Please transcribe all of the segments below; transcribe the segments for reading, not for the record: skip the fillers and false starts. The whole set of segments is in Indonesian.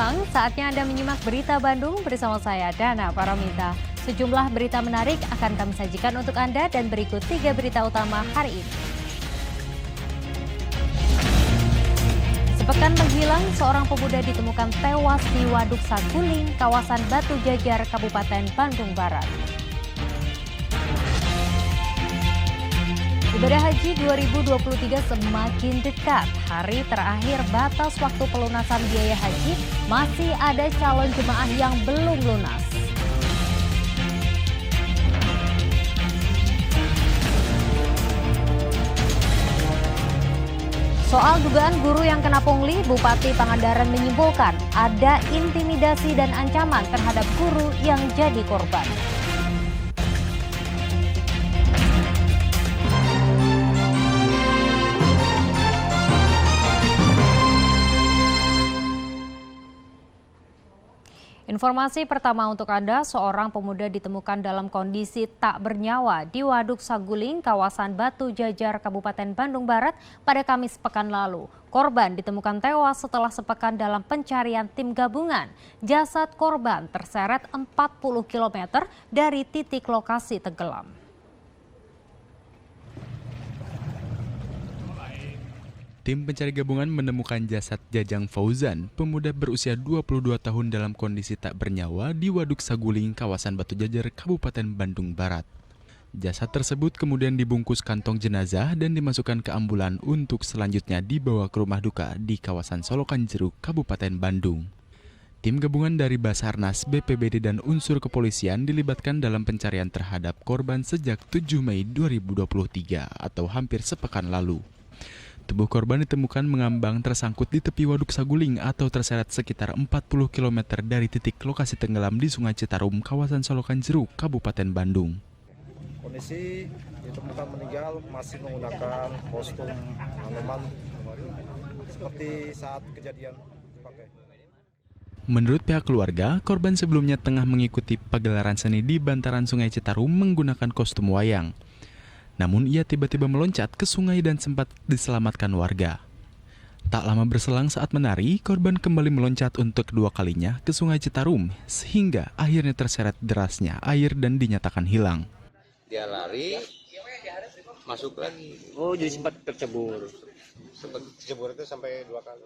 siang, saatnya Anda menyimak Berita Bandung bersama saya, Dana Paramita. Sejumlah berita menarik akan kami sajikan untuk Anda dan berikut 3 berita utama hari ini. Sepekan menghilang, seorang pemuda ditemukan tewas di Waduk Saguling, kawasan Batu Jajar, Kabupaten Bandung Barat. Ibadah Haji 2023 semakin dekat. Hari terakhir batas waktu pelunasan biaya haji, masih ada calon jemaah yang belum lunas. Soal dugaan guru yang kena pungli, Bupati Pangandaran menyimpulkan ada intimidasi dan ancaman terhadap guru yang jadi korban. Informasi pertama untuk Anda, seorang pemuda ditemukan dalam kondisi tak bernyawa di Waduk Saguling, kawasan Batu Jajar, Kabupaten Bandung Barat pada Kamis pekan lalu. Korban ditemukan tewas setelah sepekan dalam pencarian tim gabungan. Jasad korban terseret 40 km dari titik lokasi tenggelam. Tim pencari gabungan menemukan jasad Jajang Fauzan, pemuda berusia 22 tahun dalam kondisi tak bernyawa di Waduk Saguling, kawasan Batu Jajar, Kabupaten Bandung Barat. Jasad tersebut kemudian dibungkus kantong jenazah dan dimasukkan ke ambulan untuk selanjutnya dibawa ke rumah duka di kawasan Solokan Jeruk, Kabupaten Bandung. Tim gabungan dari Basarnas, BPBD, dan unsur kepolisian dilibatkan dalam pencarian terhadap korban sejak 7 Mei 2023 atau hampir sepekan lalu. Tubuh korban ditemukan mengambang tersangkut di tepi Waduk Saguling atau terseret sekitar 40 km dari titik lokasi tenggelam di Sungai Citarum, kawasan Solokan Jeruk, Kabupaten Bandung. Kondisi ditemukan meninggal masih menggunakan kostum Anoman seperti saat kejadian dipakai. Menurut pihak keluarga, korban sebelumnya tengah mengikuti pagelaran seni di bantaran Sungai Citarum menggunakan kostum wayang. Namun ia tiba-tiba meloncat ke sungai dan sempat diselamatkan warga. Tak lama berselang saat menari, korban kembali meloncat untuk kedua kalinya ke Sungai Citarum, sehingga akhirnya terseret derasnya air dan dinyatakan hilang. Dia lari, masuk lagi. Oh, jadi sempat tercebur. Sempat tercebur itu sampai 2 kali.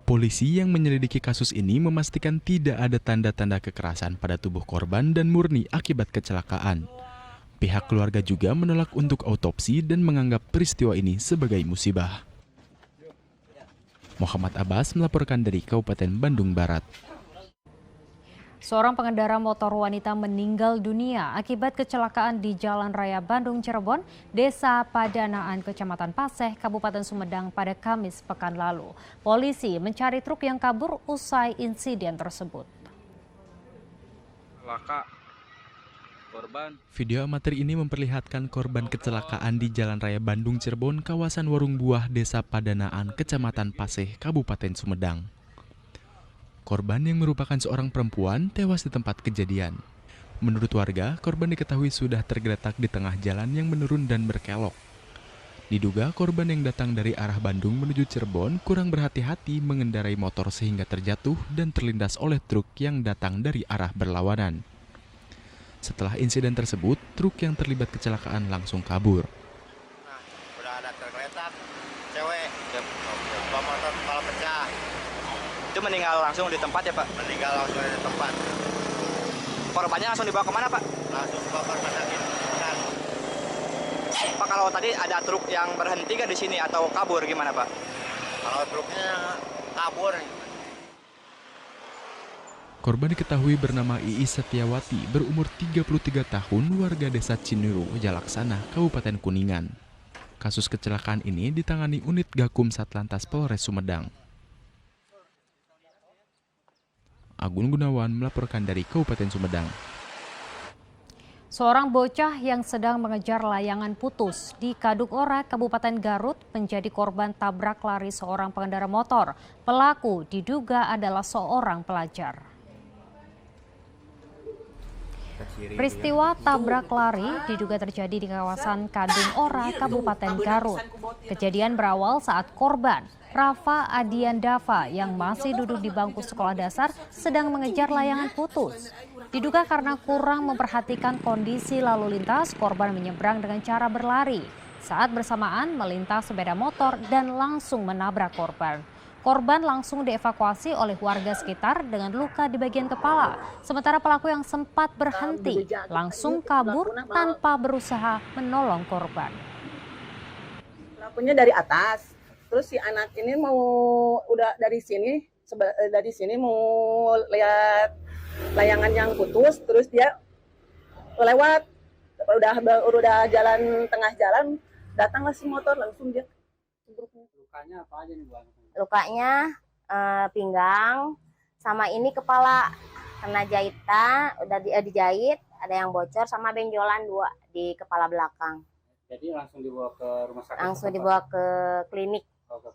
Polisi yang menyelidiki kasus ini memastikan tidak ada tanda-tanda kekerasan pada tubuh korban dan murni akibat kecelakaan. Pihak keluarga juga menolak untuk autopsi dan menganggap peristiwa ini sebagai musibah. Muhammad Abbas melaporkan dari Kabupaten Bandung Barat. Seorang pengendara motor wanita meninggal dunia akibat kecelakaan di Jalan Raya Bandung Cirebon, Desa Padanaan, Kecamatan Paseh, Kabupaten Sumedang pada Kamis pekan lalu. Polisi mencari truk yang kabur usai insiden tersebut. Video amatir ini memperlihatkan korban kecelakaan di Jalan Raya Bandung Cirebon, kawasan Warung Buah, Desa Padanaan, Kecamatan Paseh, Kabupaten Sumedang. Korban yang merupakan seorang perempuan tewas di tempat kejadian. Menurut warga, korban diketahui sudah tergeletak di tengah jalan yang menurun dan berkelok. Diduga korban yang datang dari arah Bandung menuju Cirebon kurang berhati-hati mengendarai motor sehingga terjatuh dan terlindas oleh truk yang datang dari arah berlawanan. Setelah insiden tersebut, truk yang terlibat kecelakaan langsung kabur. Nah, udah ada tergeletak, cewek, motor kepala pecah. Itu meninggal langsung di tempat ya, Pak? Meninggal langsung di tempat. Korbannya langsung dibawa kemana, Pak? Langsung ke rumah sakit. Pak, kalau tadi ada truk yang berhenti nggak di sini atau kabur gimana, Pak? Kalau truknya kabur. Korban diketahui bernama Iis Setiawati, berumur 33 tahun, warga Desa Cinuru, Jalaksana, Kabupaten Kuningan. Kasus kecelakaan ini ditangani unit Gakum Satlantas Polres Sumedang. Agun Gunawan melaporkan dari Kabupaten Sumedang. Seorang bocah yang sedang mengejar layangan putus di Kaduk Ora, Kabupaten Garut, menjadi korban tabrak lari seorang pengendara motor. Pelaku diduga adalah seorang pelajar. Peristiwa tabrak lari diduga terjadi di kawasan Kadung Ora, Kabupaten Garut. Kejadian berawal saat korban Rafa Adiandava yang masih duduk di bangku sekolah dasar sedang mengejar layangan putus. Diduga karena kurang memperhatikan kondisi lalu lintas, korban menyeberang dengan cara berlari. Saat bersamaan melintas sepeda motor dan langsung menabrak korban. Korban langsung dievakuasi oleh warga sekitar dengan luka di bagian kepala. Sementara pelaku yang sempat berhenti langsung kabur tanpa berusaha menolong korban. Pelakunya dari atas, terus si anak ini udah dari sini mau lihat layangan yang putus, terus dia lewat, udah jalan tengah jalan, datanglah si motor langsung dia. Lukanya apa aja nih Bang? Lukanya pinggang sama ini kepala kena jahitan, udah dijahit, ada yang bocor sama benjolan 2 di kepala belakang. Jadi langsung dibawa ke rumah sakit? Langsung dibawa ke klinik.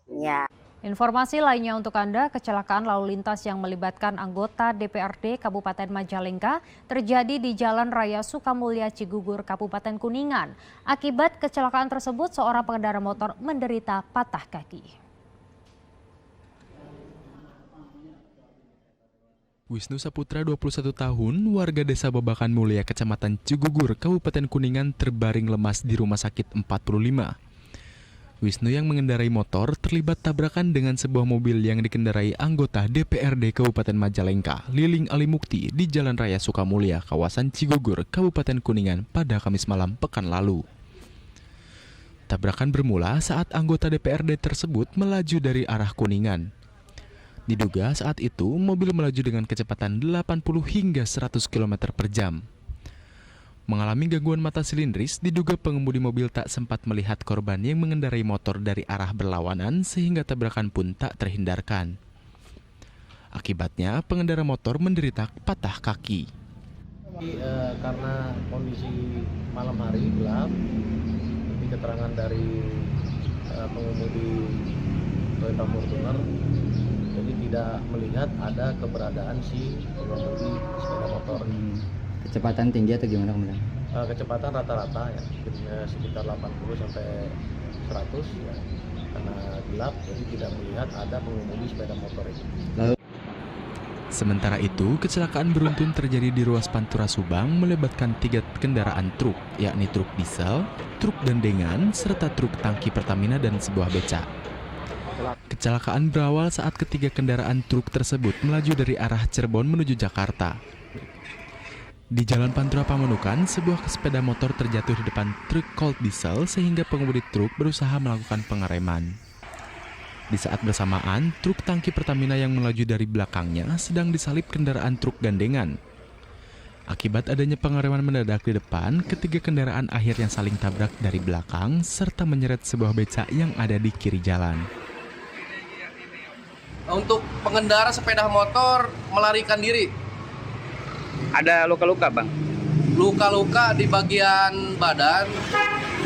Ya. Informasi lainnya untuk Anda, kecelakaan lalu lintas yang melibatkan anggota DPRD Kabupaten Majalengka terjadi di Jalan Raya Sukamulya Cigugur, Kabupaten Kuningan. Akibat kecelakaan tersebut, seorang pengendara motor menderita patah kaki. Wisnu Saputra, 21 tahun, warga desa Babakan Mulia, Kecamatan Cigugur, Kabupaten Kuningan terbaring lemas di Rumah Sakit 45. Wisnu yang mengendarai motor terlibat tabrakan dengan sebuah mobil yang dikendarai anggota DPRD Kabupaten Majalengka, Liling Alimukti, di Jalan Raya Sukamulya, kawasan Cigugur, Kabupaten Kuningan pada Kamis malam pekan lalu. Tabrakan bermula saat anggota DPRD tersebut melaju dari arah Kuningan. Diduga saat itu mobil melaju dengan kecepatan 80 hingga 100 km per jam. Mengalami gangguan mata silindris, diduga pengemudi mobil tak sempat melihat korban yang mengendarai motor dari arah berlawanan sehingga tabrakan pun tak terhindarkan. Akibatnya pengendara motor menderita patah kaki. Karena kondisi malam hari gelap, di keterangan dari pengemudi Toyota Fortuner, jadi tidak melihat ada keberadaan si pengemudi sepeda motor. Kecepatan tinggi atau gimana kemudian? Kecepatan rata-rata ya, sekitar 80 sampai 100 ya. Karena gelap, jadi tidak melihat ada pengemudi sepeda motor itu. Sementara itu, kecelakaan beruntun terjadi di ruas Pantura Subang melibatkan 3 kendaraan truk, yakni truk diesel, truk gandengan, serta truk tangki Pertamina dan sebuah becak. Kecelakaan berawal saat ketiga kendaraan truk tersebut melaju dari arah Cirebon menuju Jakarta. Di Jalan Pantura Pamanukan, sebuah sepeda motor terjatuh di depan truk Colt diesel sehingga pengemudi truk berusaha melakukan pengereman. Di saat bersamaan, truk tangki Pertamina yang melaju dari belakangnya sedang disalip kendaraan truk gandengan. Akibat adanya pengereman mendadak di depan, ketiga kendaraan akhirnya saling tabrak dari belakang serta menyeret sebuah becak yang ada di kiri jalan. Untuk pengendara sepeda motor melarikan diri. Ada luka-luka Bang? Luka-luka di bagian badan,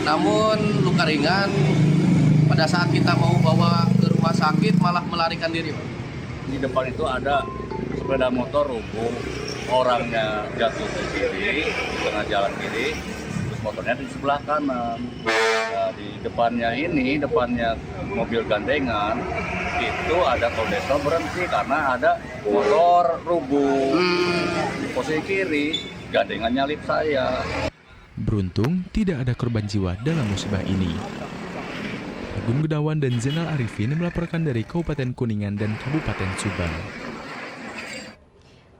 namun luka ringan. Pada saat kita mau bawa ke rumah sakit malah melarikan diri. Di depan itu ada sepeda motor rubuh, orangnya jatuh ke kiri, di tengah jalan kiri, terus motornya di sebelah kanan. Nah, di depannya mobil gandengan, itu ada kondektor berhenti karena ada motor rubuh di posisi kiri, gandengan nyalip saya. Beruntung tidak ada korban jiwa dalam musibah ini. Agung Gunawan dan Zainal Arifin melaporkan dari Kabupaten Kuningan dan Kabupaten Subang.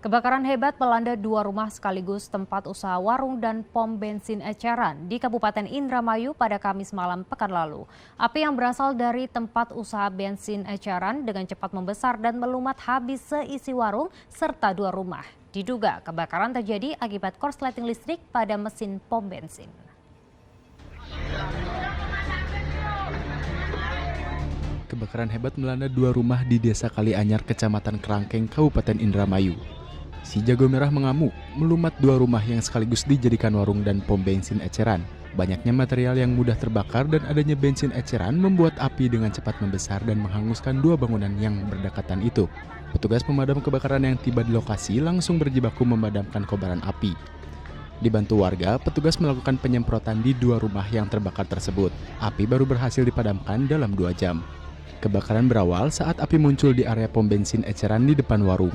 Kebakaran hebat melanda 2 rumah sekaligus tempat usaha warung dan pom bensin eceran di Kabupaten Indramayu pada Kamis malam pekan lalu. Api yang berasal dari tempat usaha bensin eceran dengan cepat membesar dan melumat habis seisi warung serta 2 rumah. Diduga kebakaran terjadi akibat korsleting listrik pada mesin pom bensin. Kebakaran hebat melanda 2 rumah di Desa Kalianyar, Kecamatan Kerangkeng, Kabupaten Indramayu. Si jago merah mengamuk, melumat 2 rumah yang sekaligus dijadikan warung dan pom bensin eceran. Banyaknya material yang mudah terbakar dan adanya bensin eceran membuat api dengan cepat membesar dan menghanguskan 2 bangunan yang berdekatan itu. Petugas pemadam kebakaran yang tiba di lokasi langsung berjibaku memadamkan kobaran api. Dibantu warga, petugas melakukan penyemprotan di 2 rumah yang terbakar tersebut. Api baru berhasil dipadamkan dalam 2 jam. Kebakaran berawal saat api muncul di area pom bensin eceran di depan warung.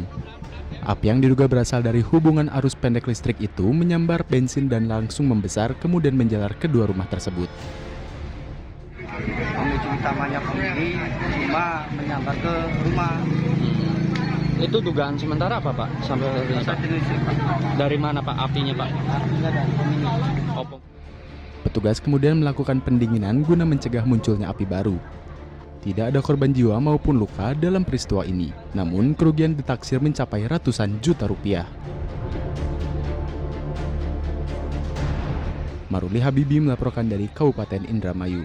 Api yang diduga berasal dari hubungan arus pendek listrik itu menyambar bensin dan langsung membesar kemudian menjalar kedua rumah tersebut. Pemicu utamanya pemilik cuma menyambar ke rumah. Itu dugaan sementara apa Pak? Sampai hari ini Pak? Dari mana Pak apinya Pak? Apinya dari pemilik. Petugas kemudian melakukan pendinginan guna mencegah munculnya api baru. Tidak ada korban jiwa maupun luka dalam peristiwa ini, namun kerugian ditaksir mencapai ratusan juta rupiah. Maruli Habibi melaporkan dari Kabupaten Indramayu.